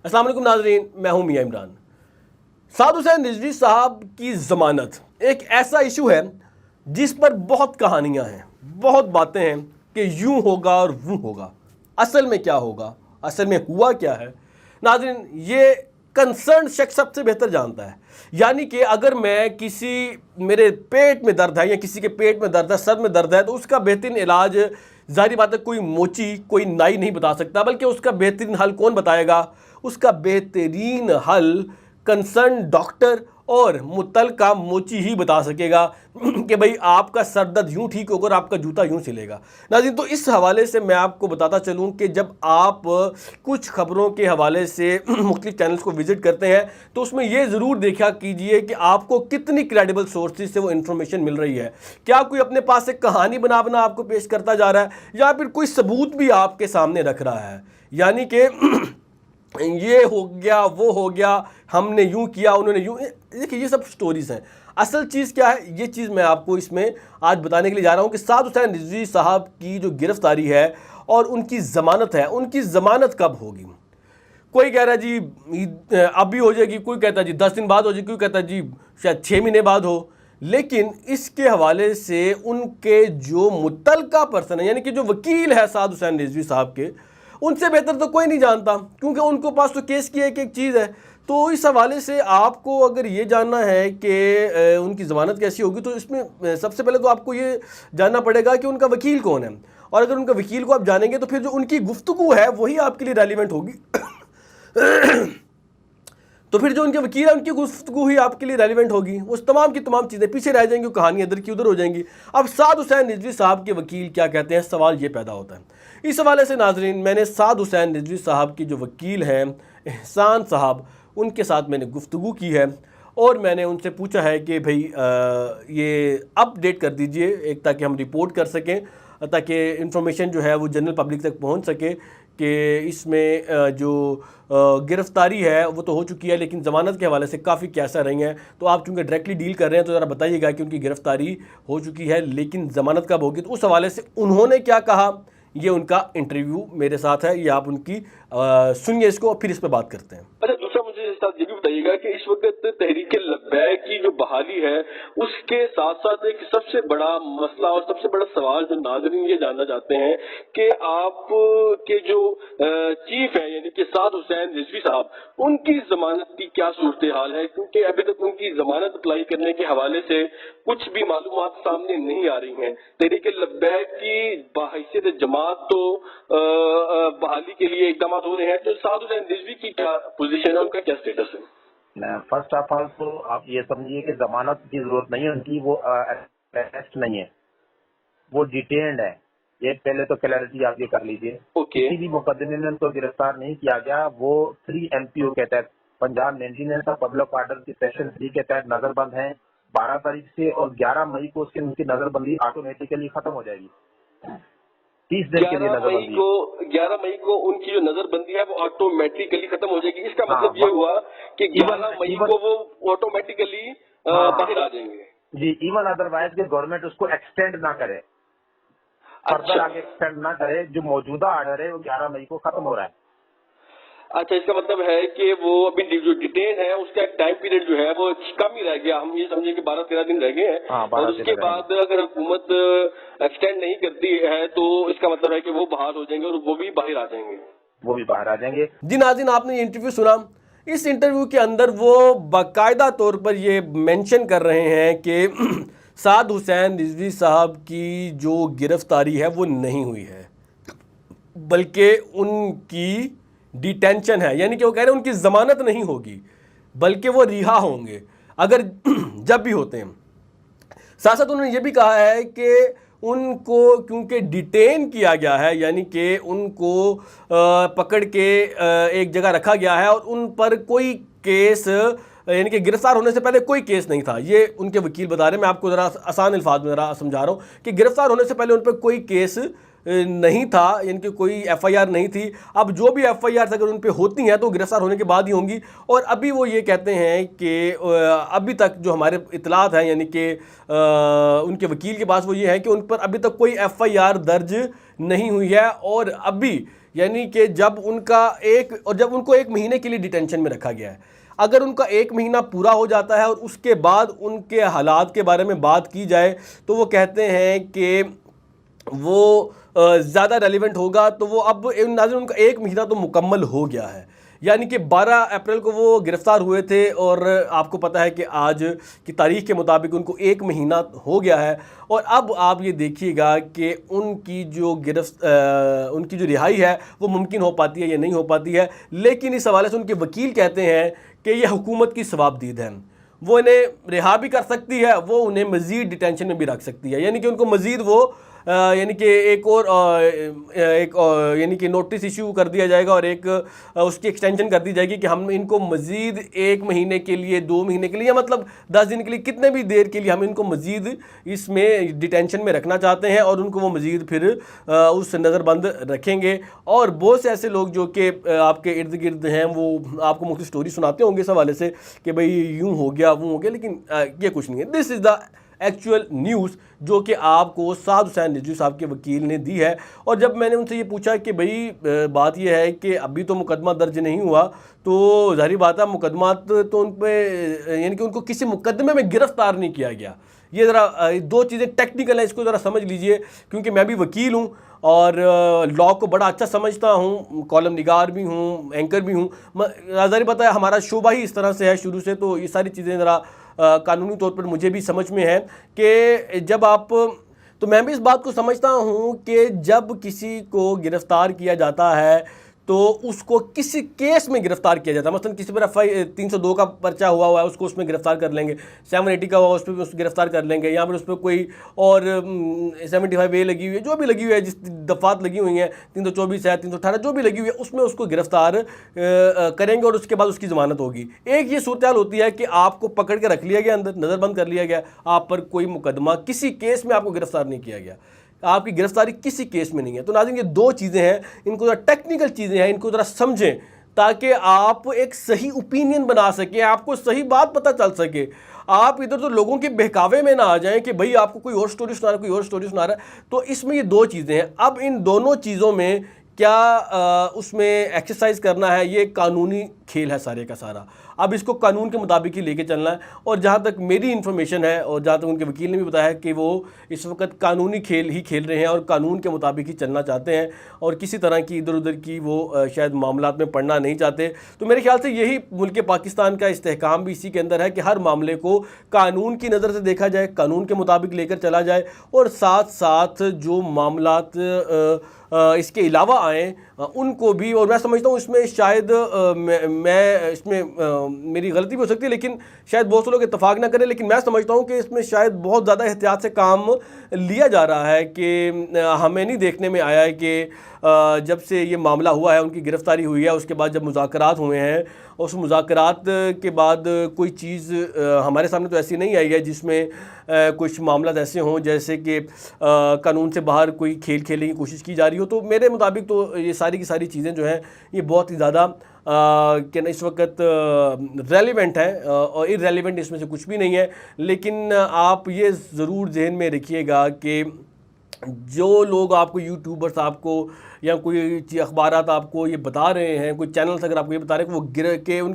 अस्सलाम वालेकुम नाज़रीन, मैं हूं मियां इमरान। साद हुसैन रिजवी साहब की ज़मानत एक ऐसा इशू है जिस पर बहुत कहानियां हैं, बहुत बातें हैं कि यूं होगा और वो होगा। असल में क्या होगा, असल में हुआ क्या है, नाज़रीन ये कंसर्न शख्स सबसे बेहतर जानता है। यानी कि अगर मैं मेरे पेट में दर्द है या किसी के पेट में दर्द है, सर में दर्द है, तो उसका बेहतरीन इलाज जाहिर बात है कोई मोची, कोई नाई नहीं बता सकता, बल्कि उसका बेहतरीन हल कौन बताएगा? उसका बेहतरीन हल कंसर्न डॉक्टर और मुतलका मोची ही बता सकेगा कि भाई आपका सर दर्द यूँ ठीक होगा और आपका जूता यूँ सिलेगा। नाज़रीन, तो इस हवाले से मैं आपको बताता चलूँ कि जब आप कुछ खबरों के हवाले से मुख्तलिफ चैनल्स को विज़िट करते हैं तो उसमें ये ज़रूर देखा कीजिए कि आपको कितनी क्रेडिबल सोर्सेज से वो इन्फॉर्मेशन मिल रही है। क्या कोई अपने पास एक कहानी बना बना आपको पेश करता जा रहा है या फिर कोई सबूत भी आपके सामने रख रहा है, यानी कि ये हो गया, वो हो गया, हमने यूं किया, उन्होंने यूं। देखिए ये सब स्टोरीज हैं। असल चीज़ क्या है, ये चीज़ मैं आपको इसमें आज बताने के लिए जा रहा हूं कि साद हुसैन रिजवी साहब की जो गिरफ्तारी है और उनकी ज़मानत है, उनकी ज़मानत कब होगी। कोई कह रहा है जी अभी हो जाएगी, कोई कहता है जी 10 दिन बाद हो जाएगी, कोई कहता है जी शायद 6 महीने बाद हो। लेकिन इसके हवाले से उनके जो मुतलका पर्सन है, यानी कि जो वकील है साद हुसैन रिजवी साहब के, उनसे बेहतर तो कोई नहीं जानता, क्योंकि उनके पास तो केस की एक चीज़ है। तो इस हवाले से आपको अगर ये जानना है कि उनकी ज़मानत कैसी होगी, तो इसमें सबसे पहले तो आपको ये जानना पड़ेगा कि उनका वकील कौन है। और अगर उनका वकील को आप जानेंगे तो फिर जो उनकी गुफ्तगू है वही आपके लिए रेलिवेंट होगी। तो फिर जो उनके वकील है उनकी गुफ्तगू ही आपके लिए रेलिवेंट होगी, उस तमाम की तमाम चीज़ें पीछे रह जाएंगी, कहानी इधर की उधर हो जाएंगी। अब साद हुसैन रिजवी साहब के वकील क्या कहते हैं, सवाल ये पैदा होता है। इस हवाले से नाजरीन, मैंने साद हुसैन रिजवी साहब की जो वकील हैं एहसान साहब, उनके साथ मैंने गुफ्तगू की है और मैंने उनसे पूछा है कि भाई ये अपडेट कर दीजिए एक, ताकि हम रिपोर्ट कर सकें, ताकि इन्फॉर्मेशन जो है वो जनरल पब्लिक तक पहुंच सके कि इसमें जो गिरफ्तारी है वो तो हो चुकी है, लेकिन ज़मानत के हवाले से काफ़ी कैसा रही हैं। तो आप चूँकि डायरेक्टली डील कर रहे हैं तो ज़रा बताइएगा कि उनकी गिरफ्तारी हो चुकी है लेकिन ज़मानत कब होगी। तो उस हवाले से उन्होंने क्या कहा, ये उनका इंटरव्यू मेरे साथ है, ये आप उनकी सुनिए इसको और फिर इस पर बात करते हैं। अच्छा, दूसरा मुझे इस साथ ये भी बताइएगा कि इस वक्त तहरीक लब्बैक की जो बहाली है उसके साथ साथ एक सबसे बड़ा मसला और सबसे बड़ा सवाल जो नाज़रीन ये जानना चाहते हैं कि आप के जो चीफ है यानी कि साद हुसैन रिजवी साहब, उनकी जमानत की क्या सूरत हाल है, क्योंकि अभी तक उनकी जमानत अप्लाई करने के हवाले से कुछ भी मालूमात सामने नहीं आ रही हैं। तहरीक लब्बैक की बाहैसियत जमात तो बहाली के लिए इकदाम हो रहे हैं, तो साद हुसैन रिजवी की क्या पोजीशन है, उनका क्या स्टेटस है? फर्स्ट ऑफ ऑल तो आप ये समझिए कि जमानत की जरूरत नहीं है उनकी, वो अरेस्ट नहीं है, वो डिटेन्ड है। ये पहले तो क्लैरिटी आप ये कर लीजिए। किसी भी मुकदमे में उनको गिरफ्तार नहीं किया गया। वो 3 MPO के तहत, Punjab maintenance of public order की सेक्शन 3 के तहत नजरबंद है 12 तारीख से, और 11 मई को उसकी उनकी नजरबंदी ऑटोमेटिकली खत्म हो जाएगी। 30 दिन के लिए नजरबंदी। 11 मई को उनकी जो नजरबंदी है वो ऑटोमेटिकली खत्म हो जाएगी। इसका मतलब ये हुआ कि 11 मई को वो ऑटोमेटिकली बाहर आ जाएंगे जी। इवन अदरवाइज के गवर्नमेंट उसको एक्सटेंड ना करे, फर्दर आगे एक्सटेंड ना करे, जो मौजूदा ऑर्डर है वो 11 मई को खत्म हो रहा है। अच्छा, इसका मतलब है कि वो अभी जो डिटेन है उसका टाइम पीरियड जो है वो कम ही रह गया। हम ये समझे कि 12-13 दिन रह गए हैं, और उसके बाद अगर हुकूमत एक्सटेंड नहीं करती है तो इसका मतलब है कि वो बाहर हो जाएंगे और वो भी बाहर आ जाएंगे। जी नाज़रीन, आपने इंटरव्यू सुना। इस इंटरव्यू के अंदर वो बाकायदा तौर पर ये मेंशन कर रहे हैं कि साद हुसैन रिजवी साहब की जो गिरफ्तारी है वो नहीं हुई है, बल्कि उनकी डिटेंशन है। यानी कि वो कह रहे हैं उनकी ज़मानत नहीं होगी, बल्कि वो रिहा होंगे अगर जब भी होते हैं। साथ साथ उन्होंने ये भी कहा है कि उनको क्योंकि डिटेन किया गया है, यानी कि उनको पकड़ के एक जगह रखा गया है और उन पर कोई केस, यानी कि गिरफ्तार होने से पहले कोई केस नहीं था। ये उनके वकील बता रहे हैं। मैं आपको ज़रा आसान अल्फाज में ज़रा समझा रहा हूँ कि गिरफ्तार होने से पहले उन पर कोई केस नहीं था, यानी कि कोई FIR नहीं थी। अब जो भी FIR अगर उन पे होती हैं तो गिरफ्तार होने के बाद ही होंगी। और अभी वो ये कहते हैं कि अभी तक जो हमारे इतलात हैं, यानी कि उनके वकील के पास, वो ये है कि उन पर अभी तक कोई FIR दर्ज नहीं हुई है और अभी यानी कि जब उनको 1 महीने के लिए डिटेंशन में रखा गया है, अगर उनका 1 महीना पूरा हो जाता है और उसके बाद उनके हालात के बारे में बात की जाए तो वो कहते हैं कि वो ज़्यादा रेलिवेंट होगा। तो वो अब नाज़रीन उनका 1 महीना तो मुकम्मल हो गया है, यानी कि 12 अप्रैल को वो गिरफ़्तार हुए थे और आपको पता है कि आज की तारीख़ के मुताबिक उनको 1 महीना हो गया है। और अब आप ये देखिएगा कि उनकी जो रिहाई है वो मुमकिन हो पाती है या नहीं हो पाती है। लेकिन इस हवाले से उनके वकील कहते हैं कि यह हुकूमत की सवाबदीद है, वो इन्हें रिहा भी कर सकती है, वो उन्हें मज़ीद डिटेंशन में भी रख सकती है, यानी कि उनको मज़ीद वो यानी कि यानी कि नोटिस इशू कर दिया जाएगा और उसकी एक्सटेंशन कर दी जाएगी कि हम इनको मज़ीद 1 महीने के लिए, 2 महीने के लिए, या मतलब 10 दिन के लिए, कितने भी देर के लिए हम इनको मज़ीद इसमें डिटेंशन में रखना चाहते हैं और उनको वो मज़ीद फिर उस नज़रबंद रखेंगे। और बहुत से ऐसे लोग जो कि आपके इर्द गिर्द हैं वो आपको मुख्तलिफ स्टोरी सुनाते होंगे इस हवाले से कि भाई यूँ हो गया वो हो गया, लेकिन ये कुछ नहीं है। This is the actual news जो कि आपको साद हुसैन रिजवी साहब के वकील ने दी है। और जब मैंने उनसे ये पूछा कि भाई बात यह है कि अभी तो मुकदमा दर्ज नहीं हुआ, तो ज़ाहिर बात है मुकदमा तो उन पर यानी कि उनको किसी मुकदमे में गिरफ़्तार नहीं किया गया। ये ज़रा 2 चीज़ें टेक्निकल हैं, इसको ज़रा समझ लीजिए, क्योंकि मैं भी वकील हूँ और लॉ को बड़ा अच्छा समझता हूँ, कॉलम निगार भी हूँ, एंकर भी हूँ। ज़ाहिर बात है हमारा शोबा ही इस तरह से है शुरू से, तो ये सारी चीज़ें ज़रा कानूनी तौर पर मुझे भी समझ में है कि जब आप, तो मैं भी इस बात को समझता हूँ कि जब किसी को गिरफ़्तार किया जाता है तो उसको किसी केस में गिरफ़्तार किया जाता है। मसलन किसी पर 302 का पर्चा हुआ है, उसको उसमें गिरफ़्तार कर लेंगे, 780 का हुआ उस पर भी उसको गिरफ़्तार कर लेंगे, या फिर उस पर कोई और 75A लगी हुई है, जो भी लगी हुई है, जिस दफ़ात लगी हुई हैं, 324 है, 318 जो भी लगी हुई है, उसमें उसको गिरफ़्तार करेंगे और उसके बाद उसकी ज़मानत होगी। एक ये सूरत हाल होती है कि आपको पकड़ के रख लिया गया, अंदर नज़रबंद कर लिया गया, आप पर कोई मुकदमा, किसी केस में आपको गिरफ़्तार नहीं किया गया, आपकी गिरफ्तारी किसी केस में नहीं है। तो नाज़रीन ये 2 चीज़ें हैं, इनको ज़रा टेक्निकल चीज़ें हैं, इनको ज़रा समझें ताकि आप एक सही ओपिनियन बना सकें, आपको सही बात पता चल सके। आप इधर तो लोगों के बहकावे में ना आ जाएं कि भाई आपको कोई और स्टोरी सुना रहा है, कोई और स्टोरी सुना रहा है। तो इसमें ये 2 चीज़ें हैं। अब इन दोनों चीज़ों में क्या उसमें एक्सरसाइज करना है, ये कानूनी खेल है सारे का सारा। अब इसको कानून के मुताबिक ही लेके चलना है। और जहाँ तक मेरी इन्फॉर्मेशन है और जहाँ तक उनके वकील ने भी बताया है कि वो इस वक्त कानूनी खेल ही खेल रहे हैं और कानून के मुताबिक ही चलना चाहते हैं और किसी तरह की इधर उधर की वो शायद मामलात में पड़ना नहीं चाहते। तो मेरे ख्याल से यही मुल्क पाकिस्तान का इस्तेहकाम भी इसी के अंदर है कि हर मामले को कानून की नज़र से देखा जाए, कानून के मुताबिक लेकर चला जाए और साथ साथ जो मामलात इसके अलावा आएँ उनको भी। और मैं समझता हूँ इसमें शायद मैं इसमें मेरी गलती भी हो सकती है, लेकिन शायद बहुत से लोग इत्तेफाक ना करें, लेकिन मैं समझता हूँ कि इसमें शायद बहुत ज़्यादा एहतियात से काम लिया जा रहा है कि हमें नहीं देखने में आया है कि जब से ये मामला हुआ है, उनकी गिरफ़्तारी हुई है, उसके बाद जब मुज़ाकरात हुए हैं, उस मुज़ाकरात के बाद कोई चीज़ हमारे सामने तो ऐसी नहीं आई है जिसमें कुछ मामला ऐसे हों जैसे कि कानून से बाहर कोई खेल खेलने की कोशिश की जा रही हो। तो मेरे मुताबिक तो ये सारी की सारी चीज़ें जो हैं ये बहुत ही ज़्यादा कि ना इस वक्त रेलिवेंट है और इररेलिवेंट इसमें से कुछ भी नहीं है। लेकिन आप ये ज़रूर जहन में रखिएगा कि जो लोग आपको यूट्यूबर्स आपको या कोई अखबारात आपको ये बता रहे हैं, कोई चैनल्स अगर आपको ये बता रहे हैं कि वो गिर के उन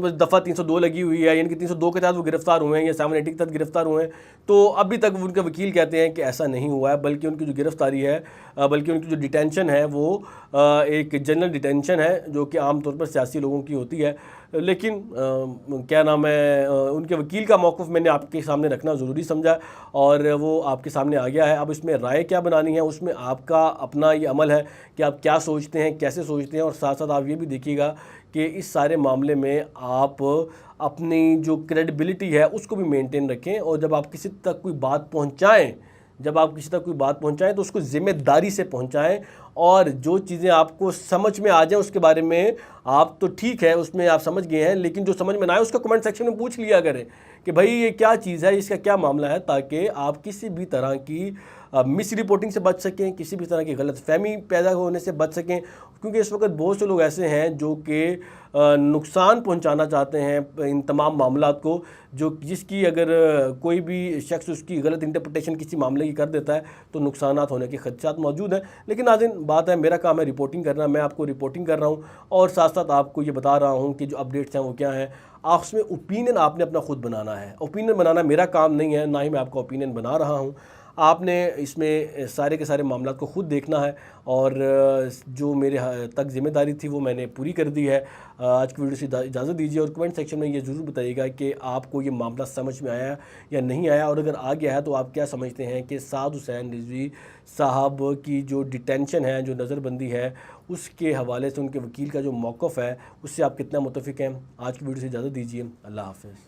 पर दफ़ा 302 लगी हुई है, यानी कि 302 के तहत वो गिरफ़्तार हुए हैं या 780 के तहत गिरफ़्तार हुए हैं, तो अभी तक उनके वकील कहते हैं कि ऐसा नहीं हुआ है, बल्कि उनकी जो गिरफ़्तारी है, बल्कि उनकी जो डिटेंशन है वो एक जनरल डिटेंशन है जो कि आम तौर पर सियासी लोगों की होती है। लेकिन क्या नाम है, उनके वकील का मौक़िफ़ मैंने आपके सामने रखना ज़रूरी समझा और वो आपके सामने आ गया है। अब इसमें राय क्या बनानी है उसमें आपका अपना ये अमल है कि आप क्या सोचते हैं, कैसे सोचते हैं। और साथ साथ आप ये भी देखिएगा कि इस सारे मामले में आप अपनी जो क्रेडिबिलिटी है उसको भी मेंटेन रखें और जब आप किसी तक कोई बात पहुंचाएं, तो उसको ज़िम्मेदारी से पहुंचाएं और जो चीज़ें आपको समझ में आ जाए उसके बारे में आप तो ठीक है उसमें आप समझ गए हैं, लेकिन जो समझ में ना आए उसका कमेंट सेक्शन में पूछ लिया करें कि भाई ये क्या चीज़ है, इसका क्या मामला है, ताकि आप किसी भी तरह की मिस रिपोर्टिंग से बच सकें, किसी भी तरह की गलतफहमी पैदा होने से बच सकें, क्योंकि इस वक्त बहुत से लोग ऐसे हैं जो कि नुकसान पहुंचाना चाहते हैं इन तमाम मामलात को, जो जिसकी अगर कोई भी शख्स उसकी गलत इंटरप्रिटेशन किसी मामले की कर देता है तो नुकसानात होने के खदशात मौजूद हैं। लेकिन नाज़रीन, बात है, मेरा काम है रिपोर्टिंग करना, मैं आपको रिपोर्टिंग कर रहा हूँ और साथ साथ आपको ये बता रहा हूँ कि जो अपडेट्स हैं वो क्या हैं। आप उसमें ओपिनियन आपने अपना खुद बनाना है। ओपिनियन बनाना मेरा काम नहीं है, ना ही मैं आपका ओपिनियन बना रहा हूँ। आपने इसमें सारे के सारे मामलात को ख़ुद देखना है और जो मेरे तक ज़िम्मेदारी थी वो मैंने पूरी कर दी है। आज की वीडियो से इजाज़त दीजिए और कमेंट सेक्शन में ये ज़रूर बताइएगा कि आपको ये मामला समझ में आया या नहीं आया, और अगर आ गया है तो आप क्या समझते हैं कि साद हुसैन रिजवी साहब की जो डिटेंशन है, जो नज़रबंदी है, उसके हवाले से उनके वकील का जो मौक़िफ़ है उससे आप कितना मुत्तफ़िक़ हैं। आज की वीडियो से इजाज़त दीजिए। अल्लाह हाफ़िज़।